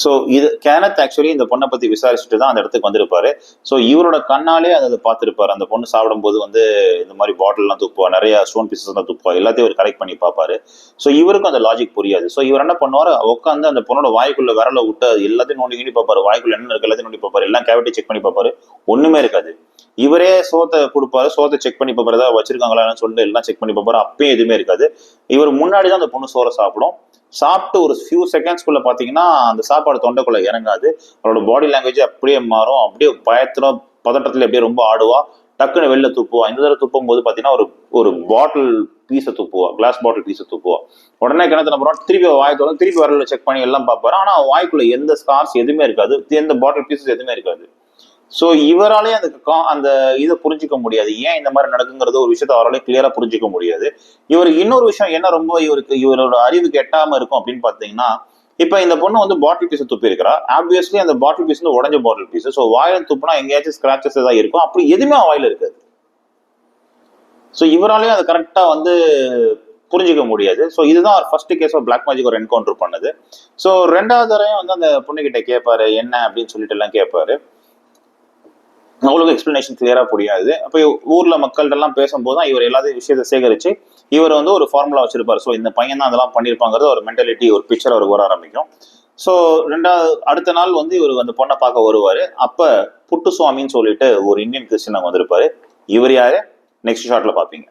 So இது கேனத் actually இந்த பொண்ணை பத்தி விசாரிச்சுட்டு தான் அந்த இடத்துக்கு வந்திருப்பாரு. ஸோ இவரோட கண்ணாலே அதை பார்த்துருப்பாரு. அந்த பொண்ணு சாப்பிடும்போது வந்து இந்த மாதிரி பாட்டில்லாம் தூக்குவா, நிறைய ஸ்டோன் பீசஸ் தான் தூக்குவா, எல்லாத்தையும் அவர் கரெக்ட் பண்ணி பார்ப்பாரு. ஸோ இவருக்கும் அந்த லாஜிக் புரியாது. ஸோ இவர் என்ன பண்ணுவார், உட்காந்து அந்த பொண்ணோட வாய்க்குள்ள விரல விட்டு எல்லாத்தையும் நோண்டி பார்ப்பாரு, வாய்க்குள்ள என்ன இருக்கு எல்லாத்தையும் நோண்டி பார்ப்பாரு, எல்லாம் கேவிட்டி செக் பண்ணி பார்ப்பாரு, ஒண்ணுமே இருக்காது. இவரே சோத்தை கொடுப்பாரு, சோத்தை செக் பண்ணி பார்ப்பாரு, ஏதாவது வச்சிருக்காங்களான்னு சொல்லிட்டு எல்லாம் செக் பண்ணி பார்ப்பாரு, அப்பயும் எதுவுமே இருக்காது. இவர் முன்னாடி தான் அந்த பொண்ணு சோறை சாப்பிடும். சாப்பிட்டு ஒரு ஃபியூ செகண்ட்ஸ்குள்ள பாத்தீங்கன்னா அந்த சாப்பாடு தொண்டைக்குள்ள இறங்காது. அவரோட பாடி லாங்குவேஜ் அப்படியே மாறும். அப்படியே பயத்துல பதட்டத்துல அப்படியே ரொம்ப ஆடுவா, டக்குன்னு வெளில துப்புவா. இந்த தடவை துப்பும் போது பாத்தீங்கன்னா ஒரு பாட்டில் பீஸை துப்புவா, கிளாஸ் பாட்டில் பீஸை துப்புவா. உடனே கிணத்துல போறோம், திருப்பி வாய் தொடர்ந்து திருப்பி வரல செக் பண்ணி எல்லாம் பார்ப்பாரு. ஆனா வாய்க்குள்ள எந்த ஸ்கார்ஸ் எதுவுமே இருக்காது, எந்த பாட்டில் பீசஸ் எதுவுமே இருக்காது. ஸோ இவராலே அந்த இதை புரிஞ்சிக்க முடியாது, ஏன் இந்த மாதிரி நடக்குங்கிறது ஒரு விஷயத்த அவராலே கிளியரா புரிஞ்சிக்க முடியாது. இவருக்கு இன்னொரு விஷயம் என்ன ரொம்ப இவரோட அறிவுக்கு எட்டாம இருக்கும் அப்படின்னு பாத்தீங்கன்னா, இப்ப இந்த பொண்ணு வந்து பாட்டில் பீஸ் துப்பி இருக்கிறா. ஆப்வியஸ்லி அந்த பாட்டில் பீஸ் வந்து உடஞ்ச பாட்டில் பீஸ். ஸோ வாயில துப்புனா எங்கேயாச்சும் ஸ்கிராச்சஸ் ஏதாவது இருக்கும், அப்படி எதுவுமே வாயில இருக்காது. ஸோ இவராலேயும் அதை கரெக்டா வந்து புரிஞ்சிக்க முடியாது. ஸோ இதுதான் அவர் first case of black magic ஒரு என்கவுண்டர் பண்ணது. ஸோ ரெண்டாவது தடவையும் வந்து அந்த பொண்ணுகிட்ட கேட்பாரு, என்ன அப்படின்னு சொல்லிட்டு எல்லாம் கேட்பாரு. அவங்களுக்கு எக்ஸ்பிளனேஷன் கிளியரா புரியாது. அப்போ ஊர்ல மக்கள்கிட்ட எல்லாம் பேசும்போது தான் இவர் எல்லாத்தையும் விஷயத்தை சேகரிச்சு இவர் வந்து ஒரு ஃபார்முலா வச்சிருப்பாரு. ஸோ இந்த பையன் தான் அதெல்லாம் பண்ணியிருப்பாங்கிறது ஒரு மென்டாலிட்டி, ஒரு பிக்சர் அவருக்கு வர ஆரம்பிக்கும். ஸோ அடுத்த நாள் வந்து இவர் அந்த பொண்ணை பார்க்க வருவாரு. அப்ப புட்டுசுவாமின்னு சொல்லிட்டு ஒரு இந்தியன் கிறிஸ்டின் வந்திருப்பாரு. இவர் யாரு நெக்ஸ்ட் ஷாட்ல பாப்பீங்க.